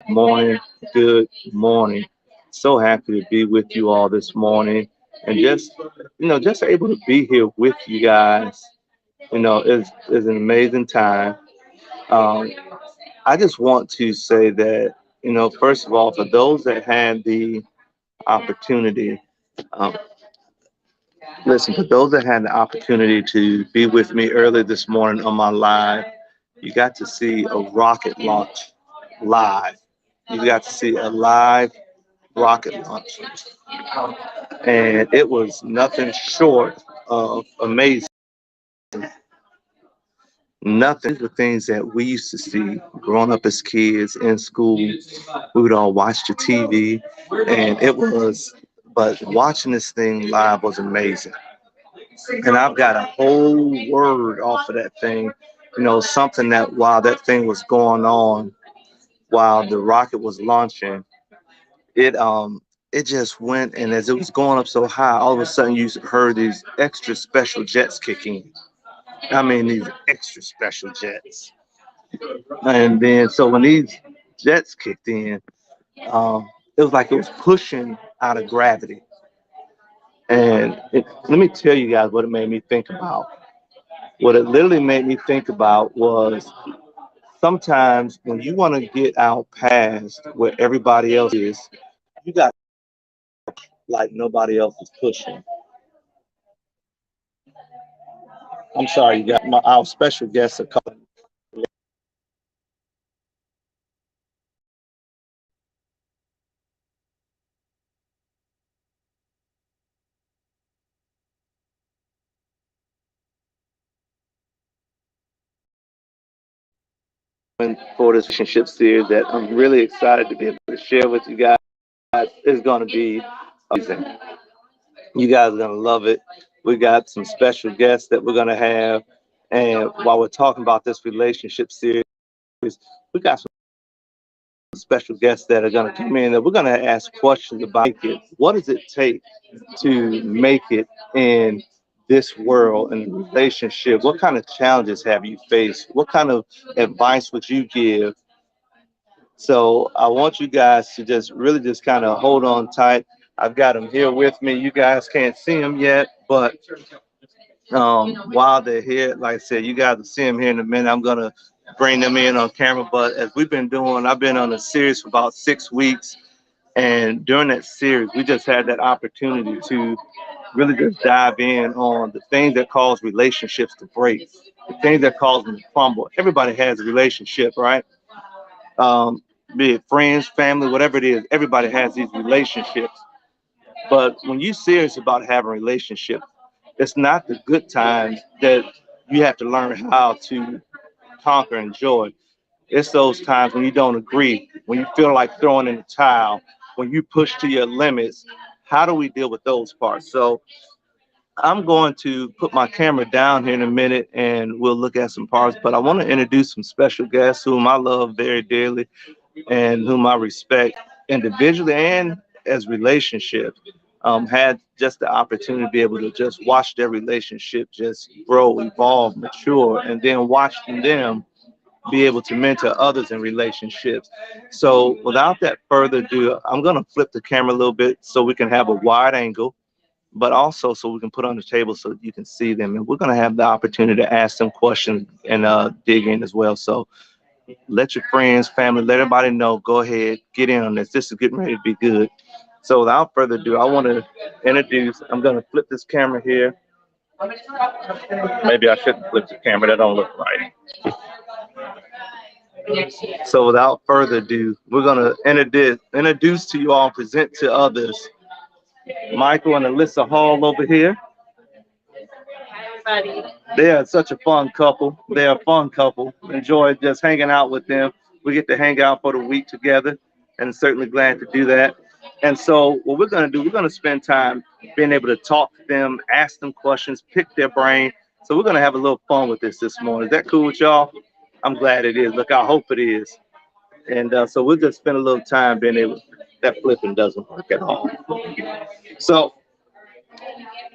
Morning, good morning. So happy to be with you all this morning and just able to be here with you guys. Is an amazing time. Um, I just want to say that, first of all, for those that had the opportunity, um, listen, for those that had the opportunity to be with me early this morning on my live, you got to see a rocket launch live. You got to see a live rocket launch, and it was nothing short of amazing. Nothing the things that we used to see growing up as kids in school. We would all watch the TV, and but watching this thing live was amazing. And I've got a whole word off of that thing. Something that while that thing was going on, while the rocket was launching, it just went, and as it was going up so high, all of a sudden you heard these extra special jets kicking. I mean, these extra special jets. And then so when these jets kicked in, it was like it was pushing out of gravity. And let me tell you guys what it made me think about. What it literally made me think about was sometimes when you want to get out past where everybody else is, you got like nobody else is pushing. I'm sorry, you got our special guests are coming for this relationship series that I'm really excited to be able to share with you guys. It's going to be amazing. You guys are going to love it. We got some special guests that we're going to have. And while we're talking about this relationship series, we got some special guests that are going to come in and we're going to ask questions about it. What does it take to make it in this world and relationship? What kind of challenges have you faced? What kind of advice would you give? So I want you guys to just really just kind of hold on tight. I've got them here with me. You guys can't see them yet, but while they're here, like I said, you guys will see them here in a minute. I'm gonna bring them in on camera. But as we've been doing, I've been on a series for about 6 weeks, and during that series, we just had that opportunity to really just dive in on the things that cause relationships to break, the things that cause them to crumble. Everybody has a relationship, right? Um, be it friends, family, whatever it is, everybody has these relationships. But when you're serious about having a relationship, it's not the good times that you have to learn how to conquer and enjoy. It's those times when you don't agree, when you feel like throwing in the towel, when you push to your limits. How do we deal with those parts? So I'm going to put my camera down here in a minute and we'll look at some parts. But I want to introduce some special guests whom I love very dearly and whom I respect individually and as relationships. Had just the opportunity to be able to just watch their relationship just grow, evolve, mature, and then watching them be able to mentor others in relationships. So, without that further ado, I'm going to flip the camera a little bit so we can have a wide angle, but also so we can put on the table so you can see them. And we're going to have the opportunity to ask them questions and dig in as well. So, let your friends, family, let everybody know. Go ahead, get in on this. This is getting ready to be good. So without further ado, I want to introduce. I'm going to flip this camera here. Maybe I shouldn't flip the camera. That don't look right. So without further ado, we're going to introduce to you all, present to others, Michael and Alyssa Hall over here. They are such a fun couple. They're a fun couple. Enjoy just hanging out with them. We get to hang out for the week together, and certainly glad to do that. And so, what we're going to do, we're going to spend time being able to talk to them, ask them questions, pick their brain. So, we're going to have a little fun with this morning. Is that cool with y'all? I'm glad it is. Look, I hope it is. And so, we'll just spend a little time being able. That flipping doesn't work at all. So,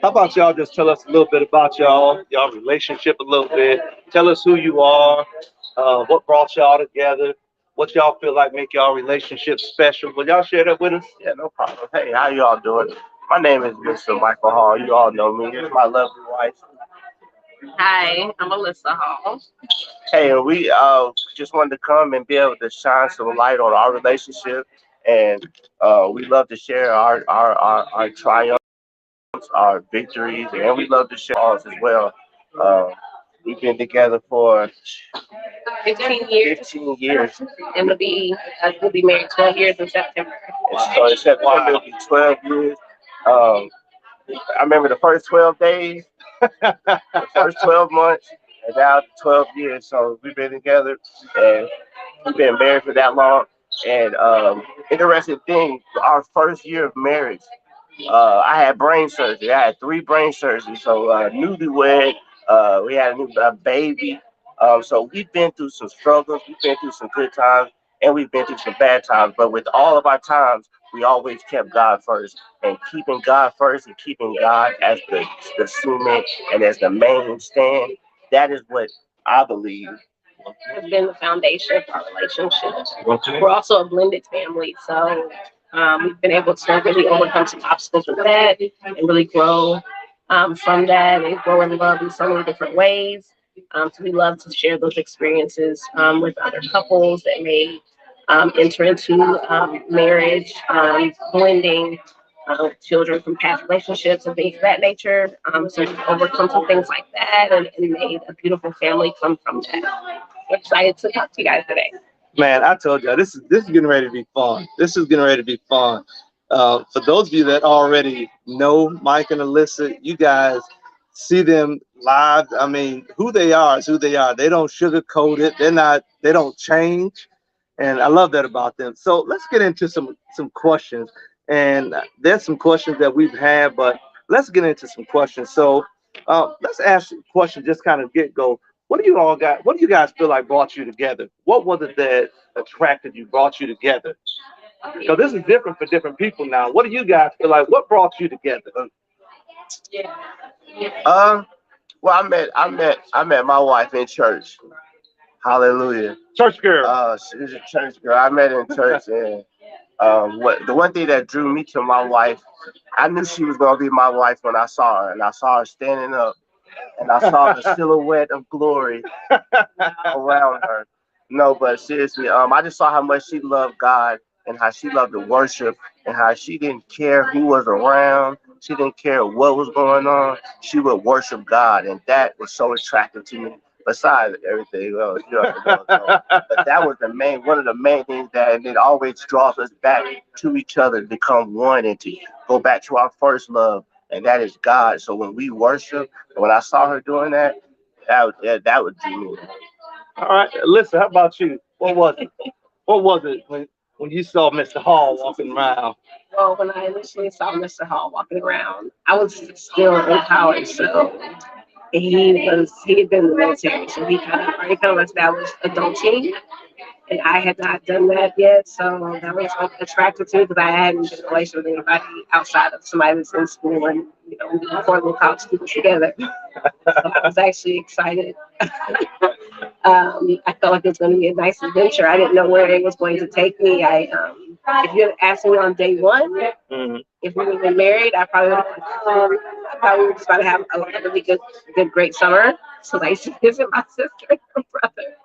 how about y'all just tell us a little bit about y'all relationship a little bit. Tell us who you are, what brought y'all together, what y'all feel like make y'all relationship special. Will y'all share that with us? Yeah, no problem. Hey, how you all doing? My name is Mr. Michael Hall. You all know me. Here's my lovely wife. Hi, I'm Alyssa Hall. Hey, and we just wanted to come and be able to shine some light on our relationship, and we love to share our triumphs, our victories, and we love to share ours as well. Uh, we've been together for 15 years, 15 years, and we'll be married 12 years in September. so in September it'll be 12 years. Um, I remember the first 12 days, the first 12 months, and now 12 years. So we've been together and we've been married for that long. And interesting thing, our first year of marriage, I had brain surgery. I had three brain surgeries. So newlywed, we had a baby. So we've been through some struggles, we've been through some good times, and we've been through some bad times. But with all of our times, we always kept God first. And keeping God first and keeping God as the cement and as the main stand, that is what I believe. Has been the foundation of our relationship. Okay. We're also a blended family, so we've been able to really overcome some obstacles with that and really grow from that and grow in love in so many different ways. So we love to share those experiences with other couples that may enter into marriage, blending children from past relationships and things of that nature. So we've overcome some things like that and made a beautiful family come from that. Excited to talk to you guys today. Man, I told you this is getting ready to be fun. This is getting ready to be fun. For those of you that already know Mike and Alyssa, you guys see them live. I mean, who they are is who they are. They don't sugarcoat it. They don't change. And I love that about them. So let's get into some questions. And there's some questions that we've had, but let's get into some questions. So let's ask a question, just kind of get go. What do you all got? What do you guys feel like brought you together? What was it that attracted you, brought you together? So this is different for different people now. What do you guys feel like? What brought you together? Uh, well, I met my wife in church. Hallelujah. Church girl. She's a church girl. I met her in church, and what the one thing that drew me to my wife, I knew she was gonna be my wife when I saw her, and I saw her standing up, and I saw the silhouette of glory around her. No, but seriously, I just saw how much she loved God and how she loved to worship and how she didn't care who was around. She didn't care what was going on. She would worship God, and that was so attractive to me. Besides everything else, you know, but that was one of the main things that, and it always draws us back to each other, to become one, and to go back to our first love, and that is God. So when we worship, and when I saw her doing that, that would do me. All right, listen. How about you? What was it? What was it when you saw Mr. Hall walking around? Well, when I initially saw Mr. Hall walking around, I was still in college, so he had been in the military, so he kind of established adulting, and I had not done that yet, so that was attractive to me because I hadn't been in a relationship with anybody outside of somebody that's in school and before the college students together. So I was actually excited. I felt like it was going to be a nice adventure. I didn't know where it was going to take me. If you had asked me on day one, Mhm. if we would have been married, I thought we were just about to have a really great summer. So I used to visit my sister and her brother.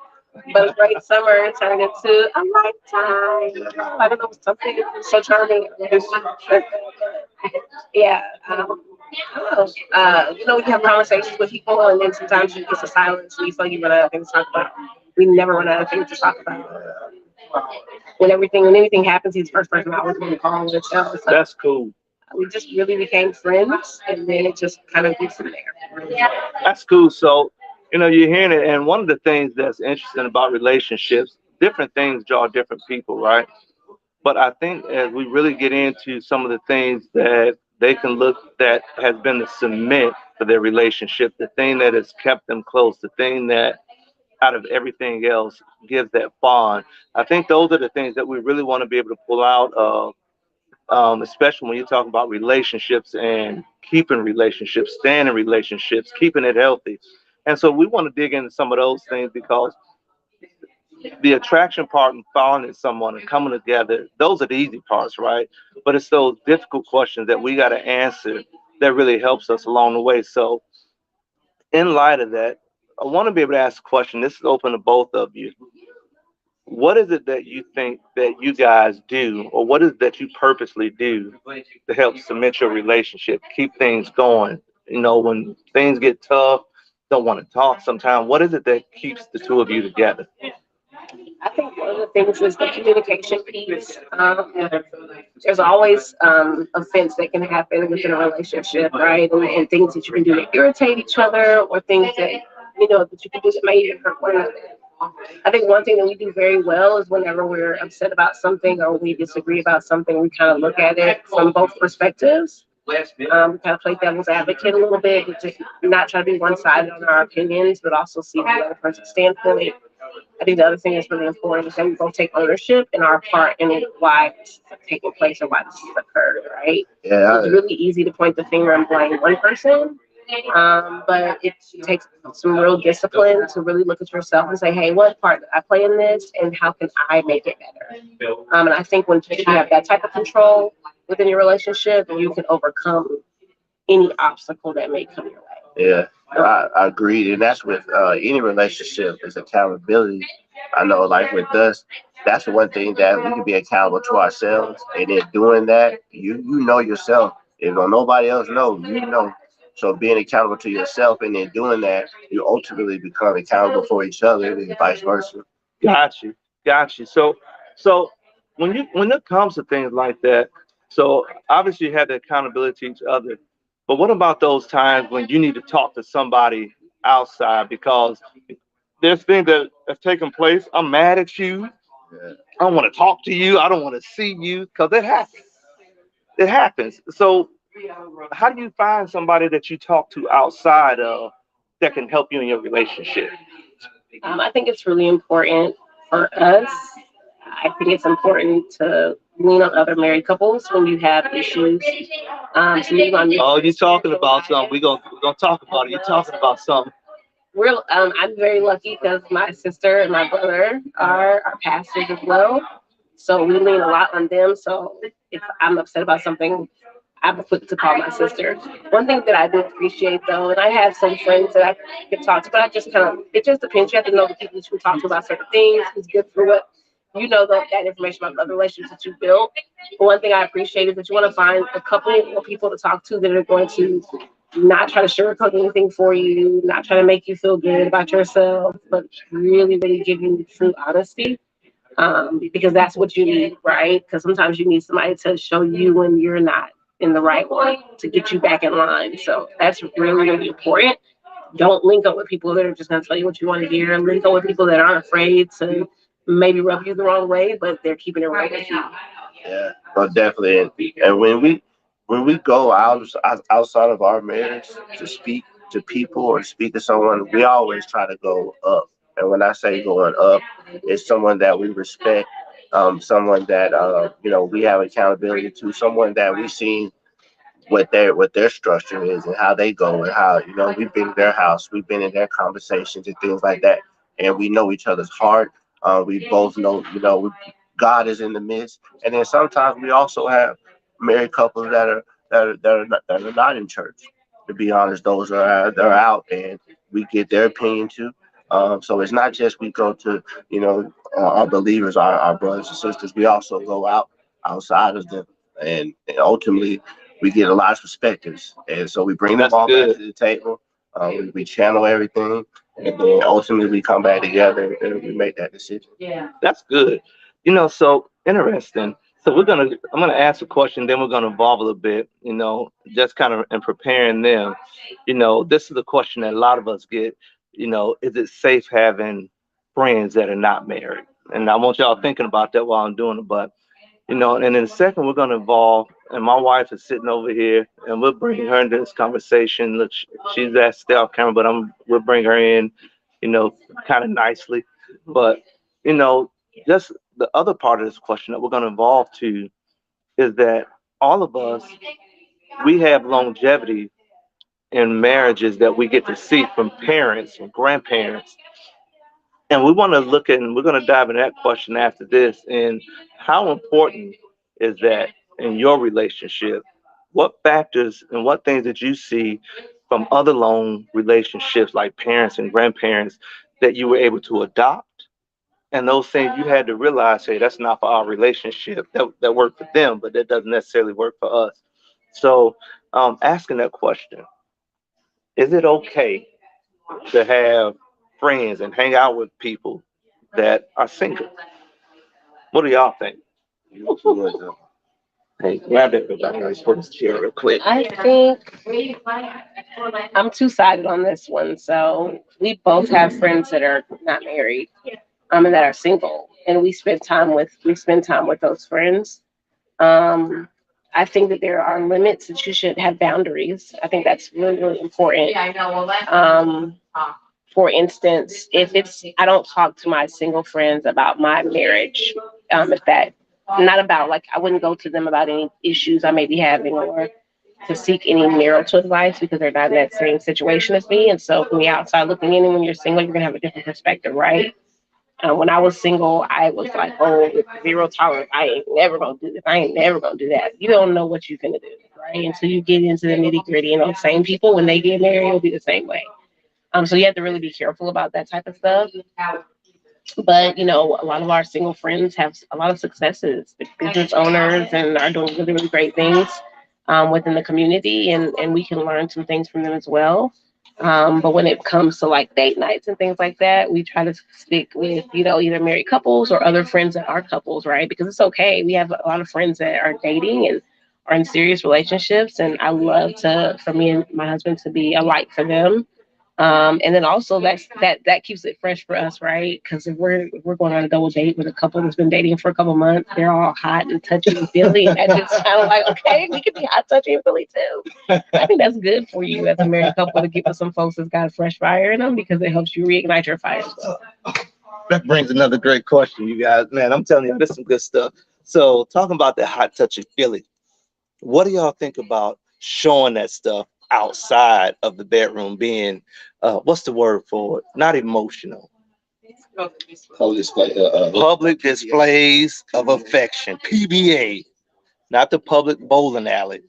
But a great summer turned into a lifetime. I don't know, something so charming. Yeah. I don't know. You have conversations with people, and then sometimes you get a silence, and you feel like you run out of things to talk about. We never run out of things to talk about. When anything happens, he's the first person I always want to call and tell. So That's cool. we just really became friends, and then it just kind of grew from there. That's cool. So, you're hearing it, and one of the things that's interesting about relationships, different things draw different people, right? But I think as we really get into some of the things that they can look that has been the cement for their relationship, the thing that has kept them close, the thing that out of everything else gives that bond. I think those are the things that we really want to be able to pull out of, especially when you're talking about relationships and keeping relationships, staying in relationships, keeping it healthy. And so we want to dig into some of those things because the attraction part and finding someone and coming together, those are the easy parts, right? But it's those difficult questions that we got to answer that really helps us along the way. So, in light of that, I want to be able to ask a question. This is open to both of you. What is it that you think that you guys do, or what is it that you purposely do to help cement your relationship, keep things going? You know, when things get tough, don't want to talk sometimes. What is it that keeps the two of you together? I think one of the things is the communication piece. There's always offense that can happen within a relationship, right? And things that you can do to irritate each other, or things that that you can do that may even hurt one another. I think one thing that we do very well is whenever we're upset about something or we disagree about something, we kind of look at it from both perspectives. We kind of play devil's advocate a little bit, just not try to be one sided on our opinions, but also see the other person's standpoint. I think the other thing that's really important is that we both take ownership in our part in why this is taking place or why this has occurred, right? Yeah, It's really easy to point the finger and blame one person, but it takes some real discipline to really look at yourself and say, hey, what part did I play in this and how can I make it better? And I think when you have that type of control within your relationship, you can overcome any obstacle that may come your way. yeah, I agree, and that's with any relationship is accountability. I know, like with us, that's the one thing that we can be accountable to ourselves, and in doing that, you know yourself. If nobody else know, you know. So being accountable to yourself and then doing that, you ultimately become accountable for each other and vice versa. Got you, got you. So when it comes to things like that, so obviously you have the accountability to each other, but what about those times when you need to talk to somebody outside because there's things that have taken place? I'm mad at you. Yeah. I don't want to talk to you. I don't want to see you because it happens. It happens. So how do you find somebody that you talk to outside of that can help you in your relationship? I think it's really important for us. I think it's important to lean on other married couples when you have issues. To lean on your. Oh, you're talking about something. We're gonna talk about it. You're talking about something. I'm very lucky because my sister and my brother are pastors as well. So we lean a lot on them. So if I'm upset about something, I'm quick to call my sister. One thing that I do appreciate though, and I have some friends that I can talk to, but I just kind of, it just depends. You have to know the people that you can talk to about certain things. Who's good for what, that information about the relationships that you built. But one thing I appreciate is that you want to find a couple of people to talk to that are going to not try to sugarcoat anything for you, not try to make you feel good about yourself, but really, really give you true honesty. Because that's what you need, right? Because sometimes you need somebody to show you when you're not in the right one to get you back in line. So that's really, really important. Don't link up with people that are just going to tell you what you want to hear. Link up with people that aren't afraid to maybe rub you the wrong way, but they're keeping it real with you. Yeah, no, definitely. And when we go outside of our marriage to speak to people or speak to someone, we always try to go up. And when I say going up, it's someone that we respect, someone that we have accountability to, someone that we've seen what their structure is and how they go and how we've been in their house, we've been in their conversations and things like that, and we know each other's heart. We both know God is in the midst, and then sometimes we also have married couples that are not in church. To be honest, those they're out, and we get their opinion too. So it's not just we go to our believers, our brothers and sisters. We also go outside of them, and ultimately we get a lot of perspectives, and so we bring them That's all back good. to the table. We channel everything, and then ultimately we come back together and we make that decision. That's good. So interesting. So I'm gonna ask a question, then we're gonna evolve a little bit, just kind of in preparing them. This is a question that a lot of us get, is it safe having friends that are not married? And I want y'all thinking about that while I'm doing it. But and in a second we're gonna evolve. And my wife is sitting over here, and we'll bring her into this conversation. Look, she's at stay off camera, but we'll bring her in, you know, kind of nicely. But you know, just the other part of this question that we're gonna evolve to is that all of us we have longevity in marriages that we get to see from parents and grandparents. And we want to look at, and we're going to dive into that question after this. And how important is that in your relationship? What factors and what things did you see from other long relationships, like parents and grandparents, that you were able to adopt? And those things you had to realize, hey, that's not for our relationship. That worked for them, but that doesn't necessarily work for us. So, asking that question, is it okay to have friends and hang out with people that are single? What do y'all think? Hey, grab that bitch. I gotta put this chair real quick. I think I'm two-sided on this one. So we both have friends that are not married, and that are single, and we spend time with those friends. Um, I think that there are limits that you should have boundaries. I think that's really, really important. Um, for instance, if it's, I don't talk to my single friends about my marriage. If that, not about like, I wouldn't go to them about any issues I may be having or to seek any marital advice because they're not in that same situation as me. And so from the outside looking in, and when you're single, you're gonna have a different perspective, right? When I was single, I was like, oh, zero tolerance. I ain't never gonna do this. I ain't never gonna do that. You don't know what you're gonna do, right? Until you get into the nitty gritty. And those same people, when they get married, it'll be the same way. So you have to really be careful about that type of stuff. But a lot of our single friends have a lot of successes, they're business owners, and are doing really, really great things within the community, and we can learn some things from them as well. But when it comes to like date nights and things like that, we try to stick with either married couples or other friends that are couples, right? Because it's okay. We have a lot of friends that are dating and are in serious relationships, and I love to for me and my husband to be a light for them. And then also that keeps it fresh for us, right? Because if we're going on a double date with a couple that's been dating for a couple months, they're all hot and touchy and feely, and that just kind of like, okay, we can be hot, touchy, and feely too. I think that's good for you as a married couple to get with some folks that's got a fresh fire in them because it helps you reignite your fire as well. That brings another great question, you guys. Man, I'm telling you, this is some good stuff. So, talking about that hot, touchy feely, what do y'all think about showing that stuff outside of the bedroom, being what's the word for it? Not emotional. Public displays of affection, PBA, not the public bowling alley.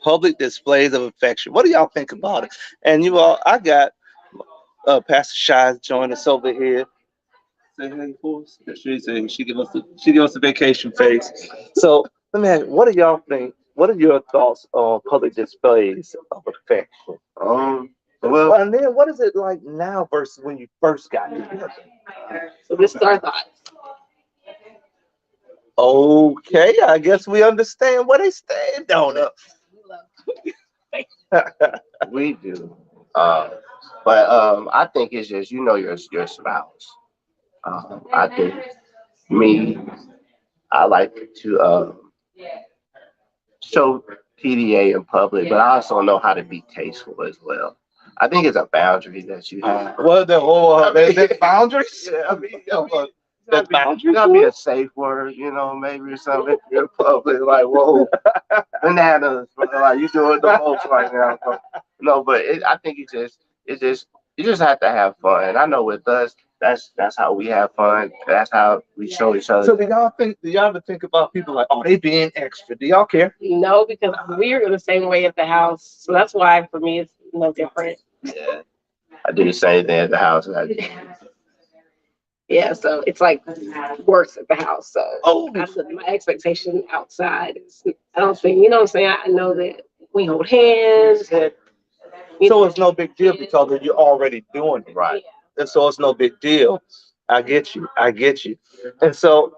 Public displays of affection. What do y'all think about it? And you all, I got Pastor Shy join us over here. Say hey for us. She give us a vacation face. So let me ask you, what do y'all think? What are your thoughts on public displays of affection? Well, And then what is it like now versus when you first got together? So this is our thoughts. Okay, I guess we understand where they stand on we do. But I think it's just your spouse. I think me, I like to show PDA in public, but I also know how to be tasteful as well. I think it's a boundary that you have. Well, the boundaries? Yeah, I mean, That boundaries? gotta be a safe word, maybe or something if you're in public, like, whoa, bananas, like you doing the most right now. No, but I think you just have to have fun. And I know with us, that's how we have fun. That's how we show each other. So do y'all ever think about people like, oh, they being extra? Do y'all care? No, because we're the same way at the house, so that's why for me it's no different. Yeah, I do the same thing at the house. Yeah, so it's like worse at the house. So Oh, my expectation outside is, I don't think, what I'm saying? I know that we hold hands and so it's no big deal because you're already doing it, right? And so it's no big deal. I get you. I get you. And so,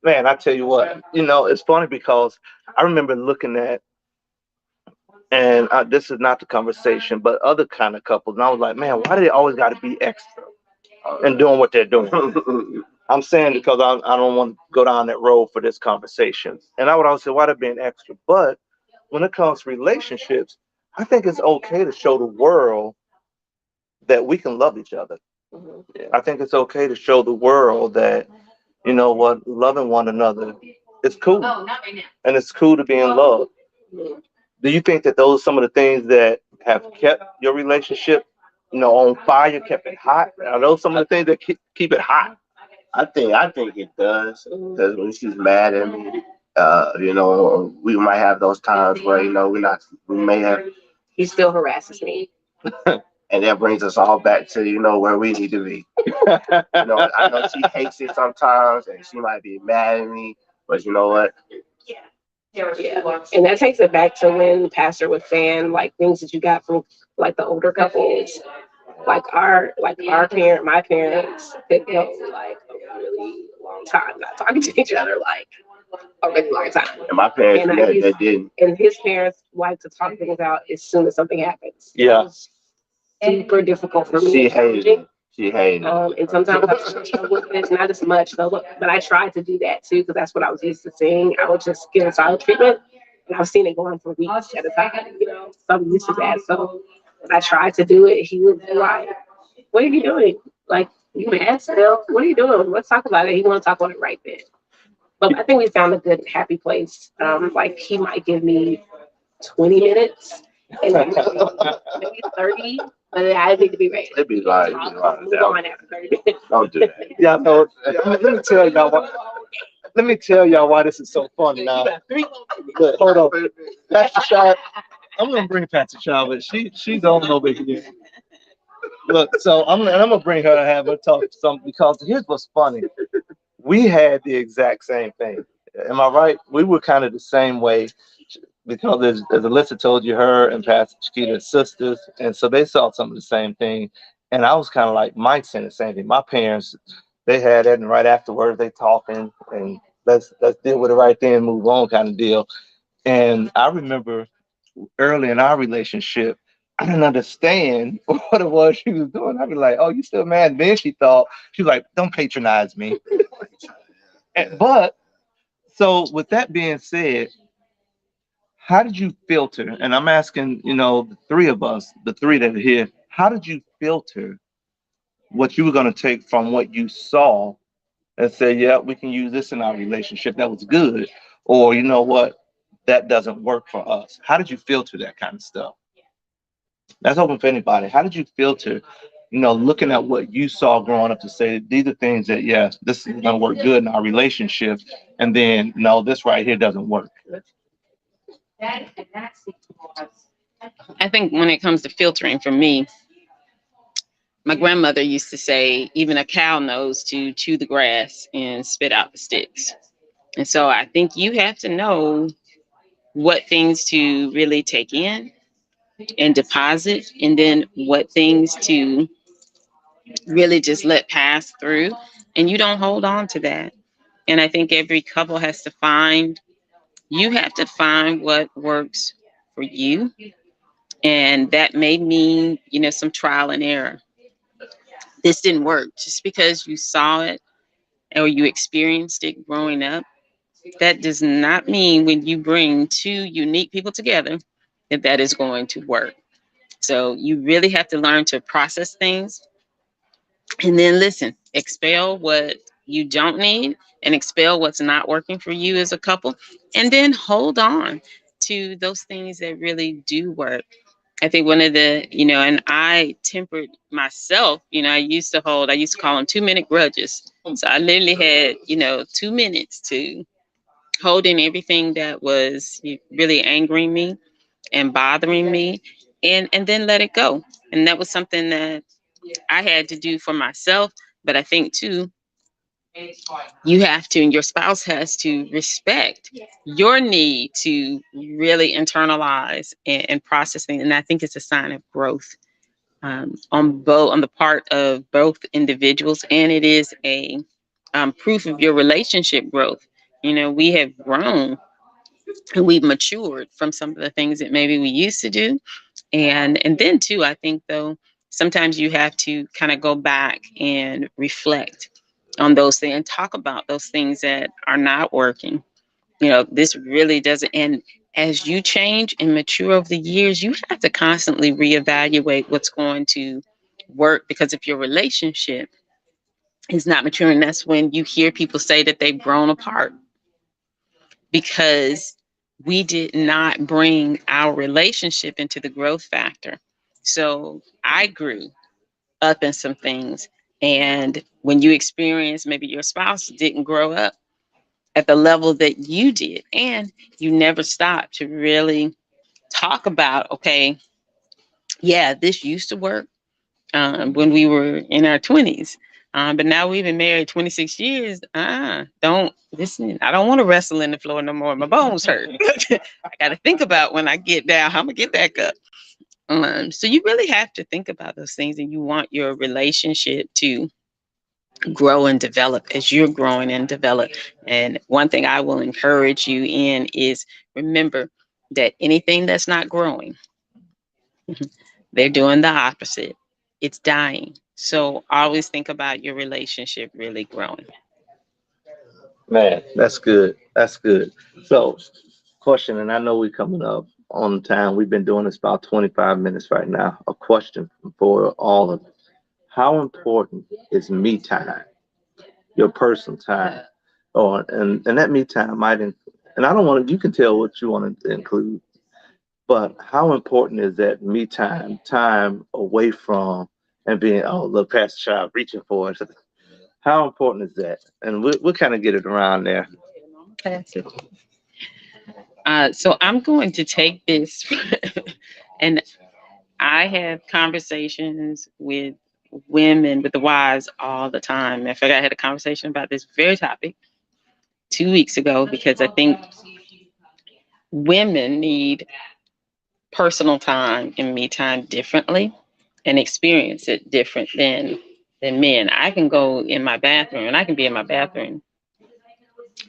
man, I tell you what, it's funny because I remember looking at, and this is not the conversation, but other kind of couples, and I was like, man, why do they always got to be extra and doing what they're doing? I'm saying because I don't want to go down that road for this conversation. And I would always say, why they being extra? But when it comes to relationships, I think it's okay to show the world that we can love each other. I think it's okay to show the world that, loving one another is cool. And it's cool to be in love. Do you think that those are some of the things that have kept your relationship on fire, kept it hot? Are those some of the things that keep it hot? I think it does, because when she's mad at me, we might have those times where we may have, He still harasses me. and that brings us all back to where we need to be. I know she hates it sometimes, and she might be mad at me, but you know what? Yeah. And that takes it back to when Pastor was saying like things that you got from like the older couples. My parents could go like a really long time not talking to each other, like a really long time. And my parents, And I yeah, used they didn't. and his parents like to talk things out as soon as something happens. Yeah. Super difficult for me. She hated it. She hated it. And sometimes I struggle with it, not as much though, but I tried to do that too because that's what I was used to seeing. I would just get a silent treatment, and I've seen it going for weeks at a time. So I'm used to that. So when I tried to do it, he would be like, "What are you doing? Like, you mad still? What are you doing? Let's talk about it." He want to talk about it right then. But I think we found a good happy place. Like he might give me 20 minutes and maybe 30, but I need to be ready. It'd be like, Move on after 30 minutes. don't do that. Yeah, no. Let me tell y'all why. Let me tell y'all why this is so funny now. Look, hold on, Pastor Shaw. I'm gonna bring Pastor Shaw, but she's on over here. Look, so I'm gonna bring her to have her talk some because here's what's funny. We had the exact same thing. Am I right? We were kind of the same way because as Alyssa told you, her and Pastor Chiquita are sisters, and so they saw some of the same thing. And I was kind of like Mike saying the same thing. My parents, they had it, and right afterwards they talking, and let's deal with it right then and move on kind of deal. And I remember early in our relationship, I didn't understand what it was she was doing. I'd be like, "Oh, you still mad?" And then she thought she was like, "Don't patronize me." But so with that being said, how did you filter? And I'm asking, the three of us, the three that are here, how did you filter what you were going to take from what you saw and say, yeah, we can use this in our relationship. That was good. Or you know what? That doesn't work for us. How did you filter that kind of stuff? That's open for anybody. How did you filter, looking at what you saw growing up to say these are things that, yes, this is going to work good in our relationship. And then, no, this right here doesn't work. I think when it comes to filtering for me, my grandmother used to say, even a cow knows to chew the grass and spit out the sticks. And so I think you have to know what things to really take in and deposit, and then what things to really just let pass through. And you don't hold on to that. And I think every couple has to you have to find what works for you. And that may mean, some trial and error. This didn't work just because you saw it or you experienced it growing up. That does not mean when you bring two unique people together that is going to work. So you really have to learn to process things and then listen, expel what you don't need and expel what's not working for you as a couple, and then hold on to those things that really do work. I think one of the, and I tempered myself, I used to call them 2 minute grudges. So I literally had, 2 minutes to hold in everything that was really angering me and bothering me, and then let it go. And that was something that I had to do for myself. But I think too, you have to, and your spouse has to respect your need to really internalize and process things. And I think it's a sign of growth, on the part of both individuals, and it is a proof of your relationship growth. We have grown and we've matured from some of the things that maybe we used to do. And then too, I think though, sometimes you have to kind of go back and reflect on those things and talk about those things that are not working. This really doesn't. And as you change and mature over the years, you have to constantly reevaluate what's going to work, because if your relationship is not maturing, that's when you hear people say that they've grown apart, because we did not bring our relationship into the growth factor. So I grew up in some things. And when you experience maybe your spouse didn't grow up at the level that you did, and you never stop to really talk about, okay, yeah, this used to work when we were in our 20s. But now we've been married 26 years. Don't listen. I don't want to wrestle in the floor no more. My bones hurt. I got to think about when I get down, how I'm going to get back up. So you really have to think about those things, and you want your relationship to grow and develop as you're growing and develop. And one thing I will encourage you in is remember that anything that's not growing, they're doing the opposite. It's dying. So always think about your relationship really growing. Man, that's good. That's good. So, question, and I know we're coming up on time. We've been doing this about 25 minutes right now. A question for all of us. How important is me time, your personal time? Or and that me time might and I don't want to, you can tell what you want to include, but how important is that me time, time away from and being, oh, look, past the child reaching for it. How important is that? And we'll kind of get it around there. So I'm going to take this, and I have conversations with women, with the wives all the time. In fact, I had a conversation about this very topic 2 weeks ago because I think women need personal time and me time differently and experience it different than men. I can go in my bathroom and I can be in my bathroom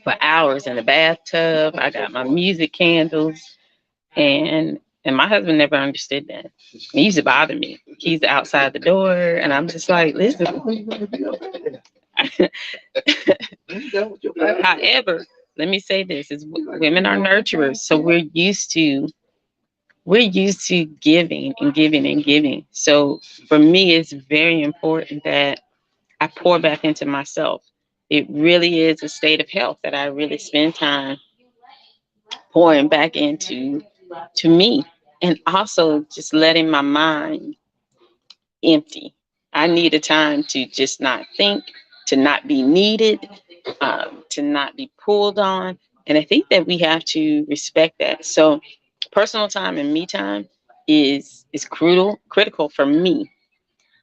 for hours in the bathtub. I got my music candles, and my husband never understood that. It used to bother me. He's outside the door and I'm just like, listen. However, let me say this is women are nurturers, so we're used to giving and giving and giving. So for me, it's very important that I pour back into myself. It really is a state of health that I really spend time pouring back into to me, and also just letting my mind empty. I need a time to just not think, to not be needed, to not be pulled on. And I think that we have to respect that. So personal time and me time is critical for me.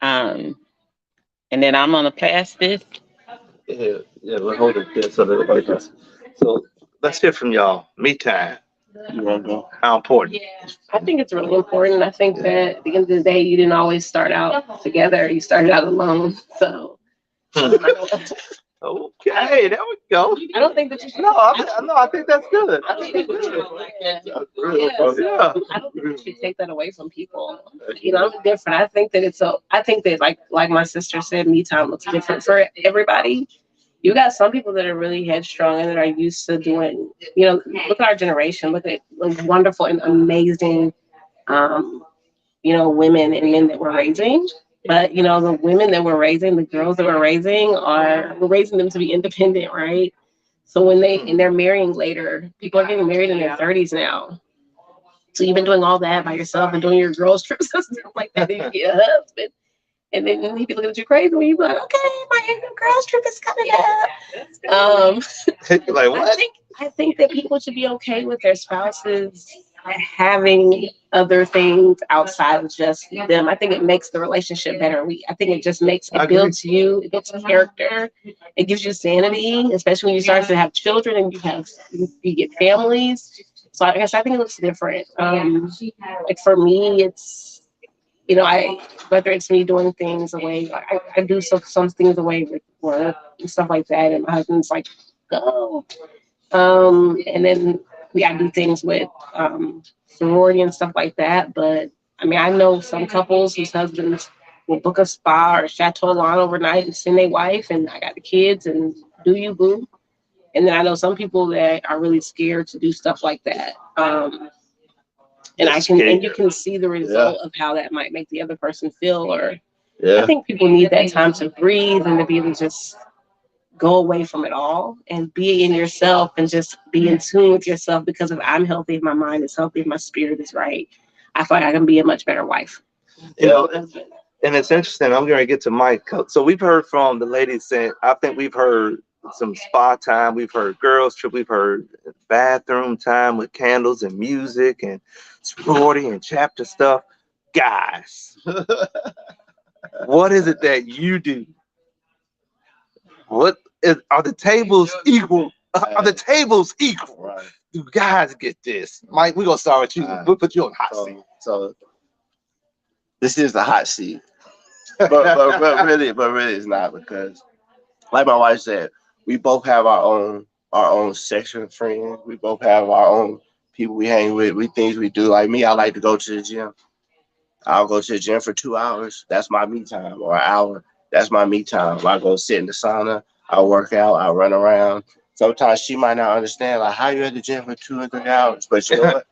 Um, and then I'm gonna pass this. Yeah, yeah, we'll hold it there so that everybody can. So let's hear from y'all. Me time. You want to go? How important? I think it's really important. I think that at the end of the day, you didn't always start out together. You started out alone. So Hmm. Okay, there we go. I don't think that you should. No, I think that's good. I don't think that you should. Yeah. I don't think you should take that away from people. You know, I'm different. I think that I think that like my sister said, me time looks different for everybody. You got some people that are really headstrong and that are used to doing, look at our generation, look at the wonderful and amazing, um, women and men that we're raising. But, the women that we're raising, the girls that we're raising them to be independent, right? So and they're marrying later, people are getting married in their 30s now. So you've been doing all that by yourself and doing your girls trips and stuff like that. Then you get a husband. And then he'd be looking at you crazy when you be like, okay, my girls trip is coming up. Like what? I think that people should be okay with their spouses having other things outside of just them. I think it makes the relationship better. I think it just builds you, it builds character, it gives you sanity, especially when you start to have children and you get families. So I guess I think it looks different. Like for me, it's whether it's me doing things away, I do some things away with work and stuff like that, and my husband's like, go. And then I do things with sorority and stuff like that. But I mean, I know some couples whose husbands will book a spa or Chateau Lawn overnight and send their wife, and I got the kids, and do you boo? And then I know some people that are really scared to do stuff like that. And you can see the result of how that might make the other person feel. Or I think people need that time to breathe and to be able to just go away from it all and be in yourself and just be in tune with yourself. Because if I'm healthy, if my mind is healthy, if my spirit is right, I feel like I can be a much better wife. And it's interesting. I'm going to get to Mike. So we've heard from the ladies saying, I think we've heard some spa time. We've heard girls trip. We've heard bathroom time with candles and music and sporty and chapter stuff. Guys, what is it that you do? Are the tables equal? Are the tables equal? Right. Do guys get this? Mike, we're going to start with you. We'll put you on the hot seat. So this is the hot seat. but really it's not, because like my wife said, we both have our own section of friends. We both have our own people we hang with. Things we do. Like me, I like to go to the gym. I'll go to the gym for 2 hours. That's my me time. Or an hour. That's my me time. I go sit in the sauna. I'll work out. I'll run around. Sometimes she might not understand, like, how you at the gym for 2 or 3 hours. But you know what?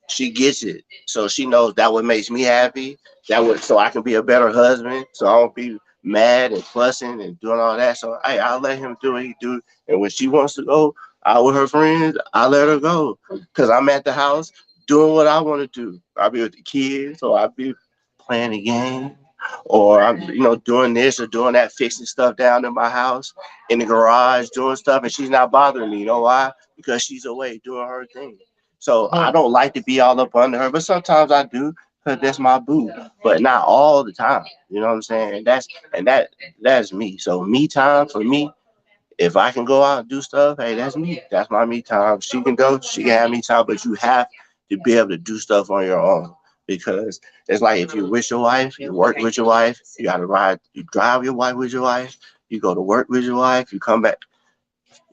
She gets it. So she knows that what makes me happy. So I can be a better husband. So I won't be mad and fussing and doing all that. So I'll let him do what he do. And when she wants to go out with her friends, I let her go. Because I'm at the house doing what I want to do. I'll be with the kids, or I'll be playing a game, or I'm, doing this or doing that, fixing stuff down in my house, in the garage, doing stuff, and she's not bothering me. You know why? Because she's away doing her thing. So I don't like to be all up under her, but sometimes I do, because that's my boo. But not all the time. You know what I'm saying? And that's me. So me time for me. If I can go out and do stuff, hey, that's me. That's my me time. She can go, she can have me time, but you have to be able to do stuff on your own. Because it's like, if you're with your wife, you work with your wife, you got to ride, you drive your wife with your wife, you go to work with your wife, you come back.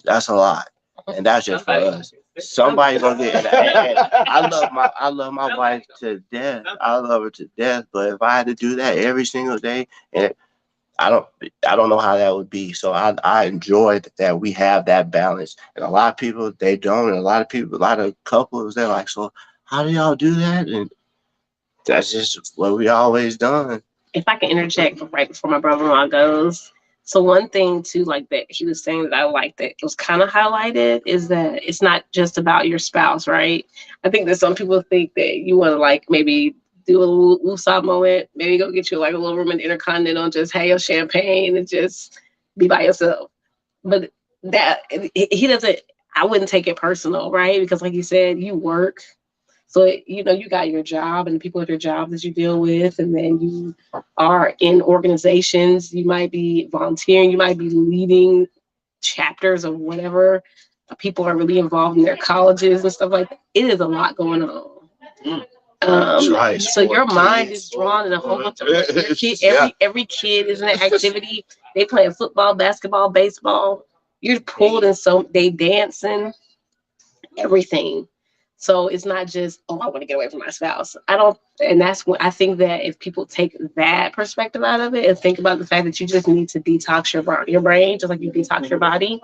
That's a lot. And that's just for us. Somebody's gonna get it. And I love my wife to death. I love her to death. But if I had to do that every single day, and I don't know how that would be. So I enjoy that we have that balance. And a lot of people, they don't. And a lot of couples, they're like, so how do y'all do that? And that's just what we always done. If I can interject right before my brother-in-law goes. So one thing too, like that he was saying that I like that was kind of highlighted, is that it's not just about your spouse, right? I think that some people think that you want to, like, maybe do a little woosah moment, maybe go get you like a little room in the Intercontinental, just have your champagne and just be by yourself. But that he doesn't. I wouldn't take it personal, right? Because like you said, you work. So, you got your job and the people at your job that you deal with, and then you are in organizations. You might be volunteering, you might be leading chapters of whatever. People are really involved in their colleges and stuff like that. It is a lot going on. Right. So your mind is drawn in a whole bunch of every kid is in an activity. They playing football, basketball, baseball. You're pulled in, so they dancing, everything. So it's not just, oh, I want to get away from my spouse. And that's when I think that if people take that perspective out of it and think about the fact that you just need to detox your brain, just like you detox your body,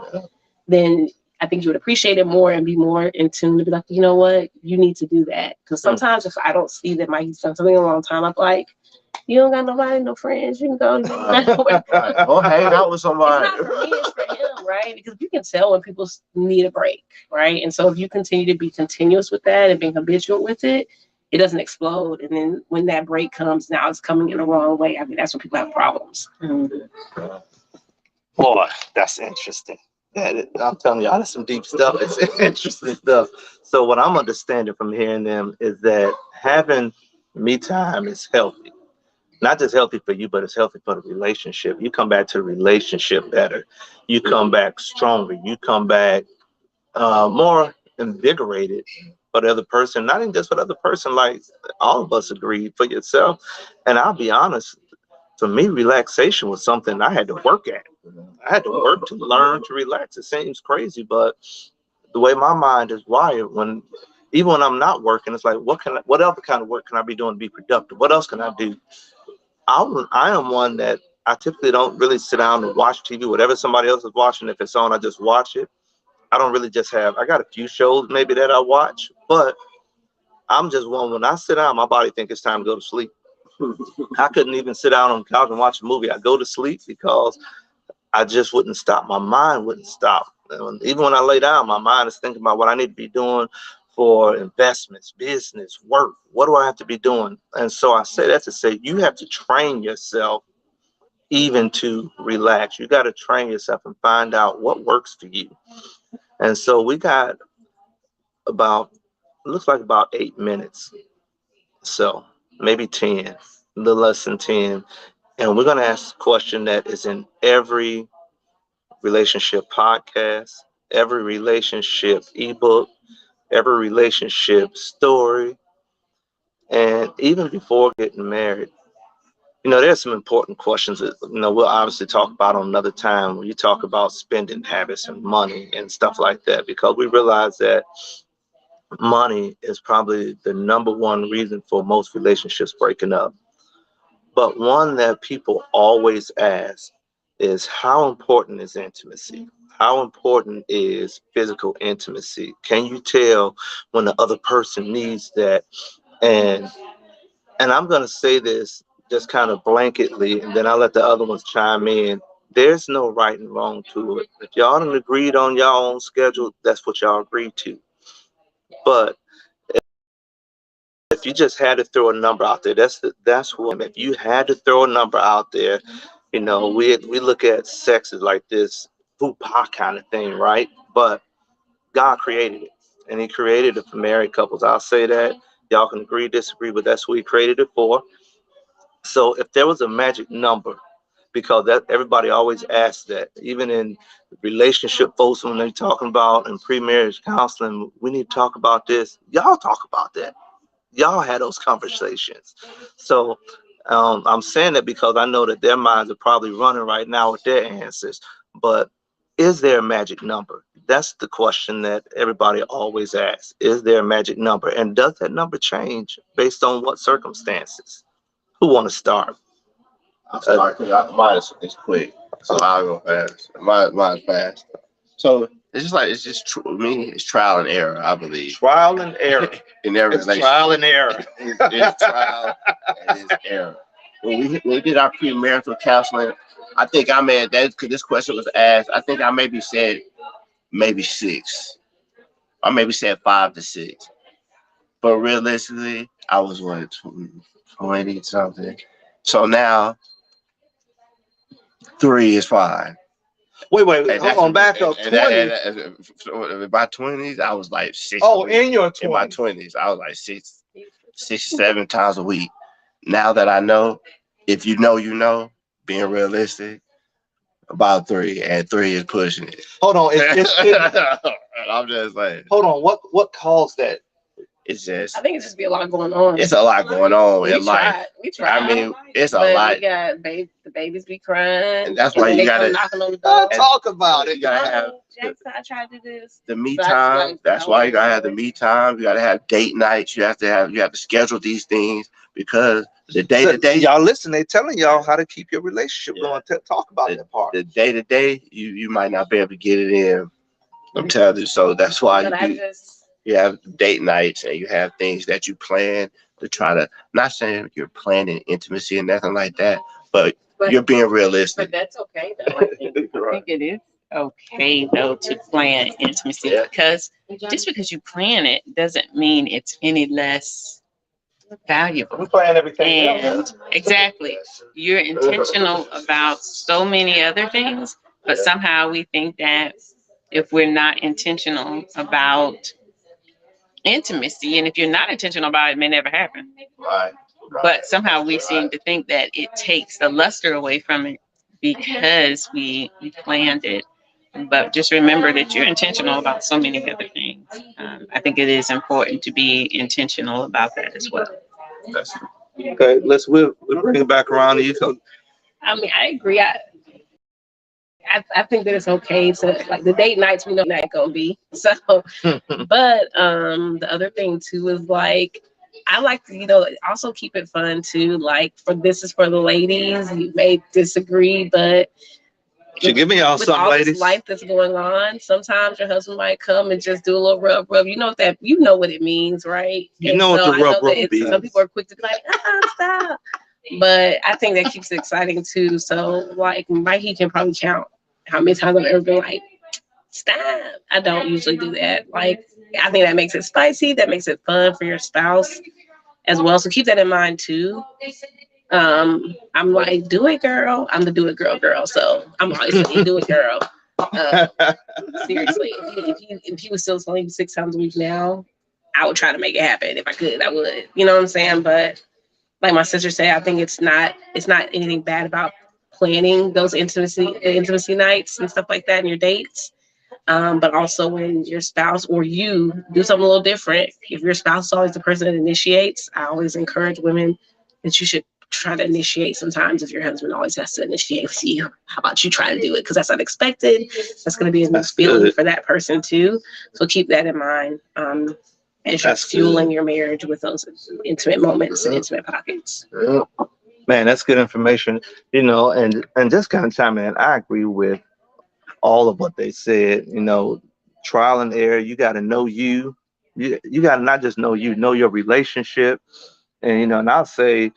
then I think you would appreciate it more and be more in tune to be like, you know what, you need to do that. Because sometimes if I don't see that Mikey's done something in a long time, I'm like, you don't got nobody, no friends, you can go. Or hang out with somebody. It's not for me, it's for him, right? Because you can tell when people need a break, right? And so if you continue to be continuous with that and being habitual with it, it doesn't explode. And then when that break comes, now it's coming in the wrong way. I mean, that's when people have problems. Boy, that's interesting. I'm telling y'all, that's some deep stuff. It's interesting stuff. So what I'm understanding from hearing them is that having me time is healthy. Not just healthy for you, but it's healthy for the relationship. You come back to the relationship better. You come back stronger. You come back more invigorated for the other person. Not even just for the other person, like all of us agreed, for yourself. And I'll be honest, for me, relaxation was something I had to work at. I had to work to learn to relax. It seems crazy, but the way my mind is wired, even when I'm not working, it's like, what other kind of work can I be doing to be productive? What else can I do? I am one that I typically don't really sit down and watch TV. Whatever somebody else is watching, if it's on, I just watch it. I don't really I got a few shows maybe that I watch, but I'm just one, when I sit down, my body thinks it's time to go to sleep. I couldn't even sit down on the couch and watch a movie. I go to sleep because I just wouldn't stop. My mind wouldn't stop. And even when I lay down, my mind is thinking about what I need to be doing for investments, business, work. What do I have to be doing? And so I say that to say you have to train yourself even to relax. You got to train yourself and find out what works for you. And so we got about, looks like about 8 minutes. So maybe 10, a little less than 10. And we're going to ask a question that is in every relationship podcast, every relationship ebook, every relationship story, and even before getting married. There's some important questions that, we'll obviously talk about on another time when you talk about spending habits and money and stuff like that, because we realize that money is probably the number one reason for most relationships breaking up. But one that people always ask is, how important is intimacy? How important is physical intimacy? Can you tell when the other person needs that? And I'm going to say this just kind of blanketly, and then I'll let the other ones chime in. There's no right and wrong to it. If y'all done agreed on y'all own schedule, that's what y'all agreed to. But if you just had to throw a number out there, that's what. If you had to throw a number out there, we look at sex as like this fupa kind of thing, right? But God created it, and He created it for married couples. I'll say that. Y'all can agree, disagree, but that's what He created it for. So if there was a magic number, because that everybody always asks that, even in relationship folks when they're talking about in pre-marriage counseling, we need to talk about this. Y'all talk about that. Y'all had those conversations. So I'm saying that because I know that their minds are probably running right now with their answers. But is there a magic number? That's the question that everybody always asks. Is there a magic number? And does that number change based on what circumstances? Who want to start? I'll start because mine is quick, so I'll go fast. Mine's fast. So it's just me. It's trial and error, I believe. Trial and error. In every It's relationship. trial and error. It's trial and it's error. When we did our premarital counseling, I think I made that because this question was asked. I think I maybe said 6, or maybe said 5 to 6. But realistically, I was 20 something. So now 3 is fine. Wait, And hold on, back up. 20. In my 20s, I was like 6. Oh, in your 20s. In my 20s, I was like 6 to 7 times a week. Now that I know, if you know, being realistic, about 3, and 3 is pushing it. Hold on, I'm just saying. Hold on, what caused that? It's just. I think it's just be a lot going on. It's a lot going on in life. We tried. I mean, it's a but lot. We got the babies be crying. And that's why you gotta knocking on the door. Talk about it. You gotta have Jackson, I tried to do this. the me time. That's why you gotta have the me time. You gotta have date nights. You have to schedule these things because the day to day. Y'all listen, they telling y'all how to keep your relationship going. Talk about that part. The day to day, you might not be able to get it in. I'm telling you. So that's why you have date nights and you have things that you plan to try to, not saying you're planning intimacy and nothing like that, but you're being realistic. But that's okay though. I think it is okay though to plan intimacy because just because you plan it doesn't mean it's any less valuable. We plan everything. And exactly, you're intentional about so many other things, but somehow we think that if we're not intentional about intimacy, and if you're not intentional about it, it may never happen. Right. But somehow we seem to think that it takes the luster away from it because we planned it. But just remember that you're intentional about so many other things. I think it is important to be intentional about that as well. Okay, we'll bring it back around to you. I mean, I agree. I think that it's okay to like the date nights we know that gonna be. So but the other thing too is like I like to, also keep it fun too. Like this is for the ladies. You may disagree, but give me y'all some ladies. This life that's going on, sometimes your husband might come and just do a little rub. You know what it means, right? You know what the rub means. Some people are quick to be like, stop. But I think that keeps it exciting too. So like Mikey can probably count how many times I've ever been like, stop. I don't usually do that. Like I think that makes it spicy. That makes it fun for your spouse as well. So keep that in mind too. I'm like, do it, girl. I'm the do it girl. So I'm always saying, do it, girl. Uh, Seriously, if you was still telling me 6 times a week now, I would try to make it happen. If I could, I would. You know what I'm saying? But like my sister said, I think it's not anything bad about planning those intimacy nights and stuff like that and your dates. But also when your spouse or you do something a little different, if your spouse is always the person that initiates, I always encourage women that you should try to initiate sometimes if your husband always has to initiate with you. How about you try to do it? Because that's unexpected. That's going to be a new feeling for that person too. So keep that in mind. As you're fueling your marriage with those intimate moments and intimate pockets. Man, that's good information. And just kind of chime in, I agree with all of what they said. Trial and error. You got to know you. You got to not just know you, know your relationship. And I'll say,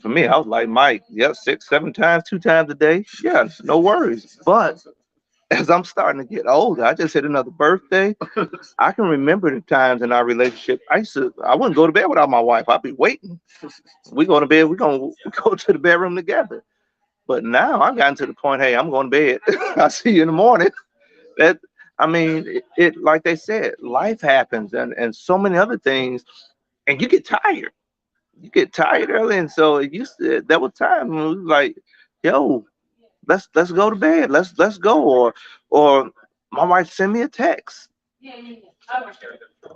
for me, I was like Mike. Yeah, 6, 7 times, 2 times a day. Yeah, no worries. But as I'm starting to get older, I just hit another birthday. I can remember the times in our relationship. I wouldn't go to bed without my wife. I'd be waiting. We go to bed. We go to the bedroom together. But now I've gotten to the point. Hey, I'm going to bed. I'll see you in the morning. That I mean, it like they said, life happens and so many other things, and you get tired. You get tired early, and so it used to. There was time when we was like, "Yo, let's go to bed. Let's go." Or my wife send me a text,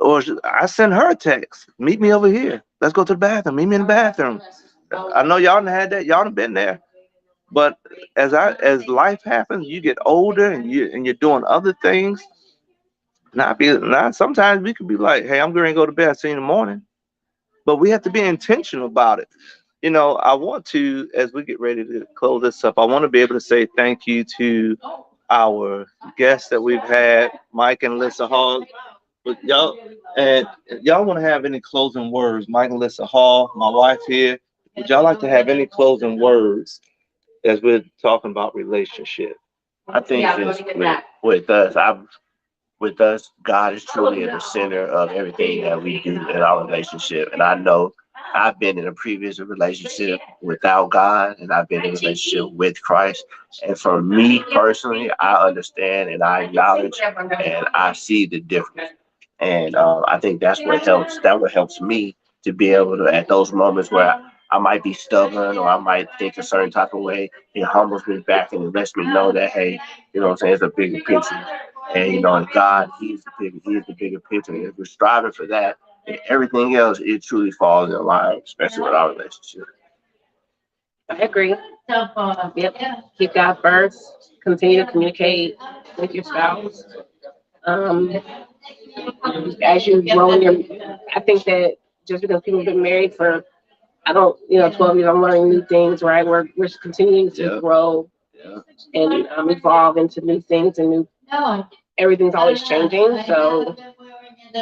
or I send her a text. Meet me over here. Let's go to the bathroom. Meet me in the bathroom. I know y'all done had that. Y'all done been there. But as life happens, you get older and you're doing other things. Not sometimes we could be like, hey, I'm going to go to bed. See you in the morning. But we have to be intentional about it. I want to, as we get ready to close this up, I want to be able to say thank you to our guests that we've had, Mike and Alyssa Hall. But y'all want to have any closing words? Mike and Alyssa Hall, my wife here. Would y'all like to have any closing words as we're talking about relationship? I think just with us, God is truly at the center of everything that we do in our relationship. And I know I've been in a previous relationship without God, and I've been in a relationship with Christ. And for me personally, I understand and I acknowledge and I see the difference. And I think that's what helps. That what helps me to be able to, at those moments where I might be stubborn or I might think a certain type of way, it humbles me back and it lets me know that, hey, what I'm saying, it's a bigger picture. And God, He's the bigger picture. And if we're striving for that, and everything else, it truly falls in line, especially with our relationship. I agree. Yep. Keep God first. Continue to communicate with your spouse. Um, as you grow in I think that just because people have been married for, 12 years, I'm learning new things, right? We're continuing to grow and evolve into new things and everything's always changing. So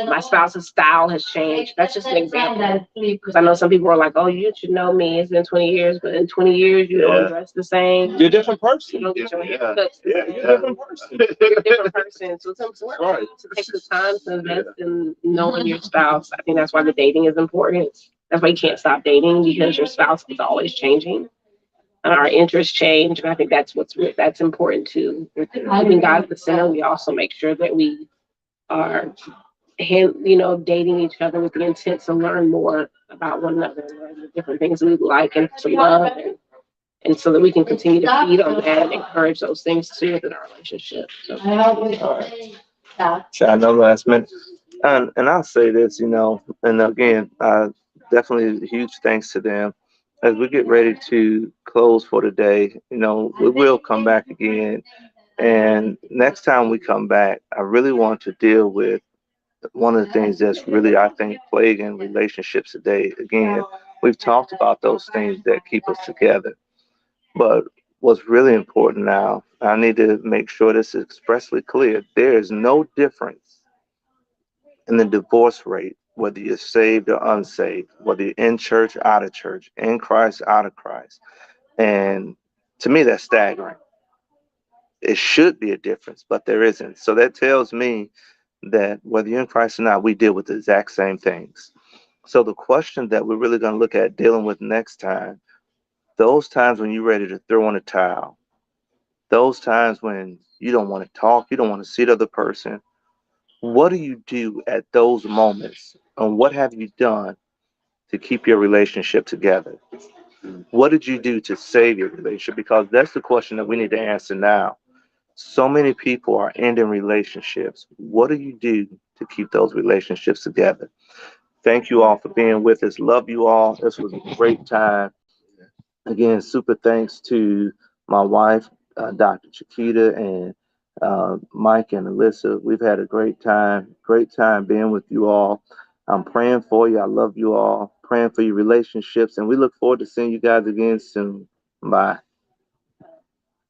my spouse's style has changed. That's just an example. Because I know some people are like, oh, you should know me. It's been 20 years, but in 20 years, you don't dress the same. You're a different person. You don't get your hair cut. You're a different person. You're a different person. So it's important to take the time to invest in knowing your spouse. I think that's why the dating is important. That's why you can't stop dating, because your spouse is always changing. Our interests change, and I think that's important too. Keeping God at the center, we also make sure that we are, dating each other with the intent to learn more about one another, and learn the different things we like and to love, and so that we can continue to feed on that and encourage those things too within our relationship. So, I know last minute. And I'll say this, and again, definitely huge thanks to them. As we get ready to close for the day, we will come back again. And next time we come back, I really want to deal with one of the things that's really, I think, plaguing relationships today. Again, we've talked about those things that keep us together. But what's really important now, I need to make sure this is expressly clear. There is no difference in the divorce rate, whether you're saved or unsaved, whether you're in church, out of church, in Christ, out of Christ. And to me, that's staggering. It should be a difference, but there isn't. So that tells me that whether you're in Christ or not, we deal with the exact same things. So the question that we're really going to look at dealing with next time, those times when you're ready to throw in a towel, those times when you don't want to talk, you don't want to see the other person, what do you do at those moments? And what have you done to keep your relationship together? What did you do to save your relationship? Because that's the question that we need to answer now. So many people are ending relationships. What do you do to keep those relationships together? Thank you all for being with us. Love you all. This was a great time. Again, super thanks to my wife, Dr. Chiquita, and Mike and Alyssa. We've had a great time being with you all. I'm praying for you. I love you all. Praying for your relationships, and we look forward to seeing you guys again soon. Bye.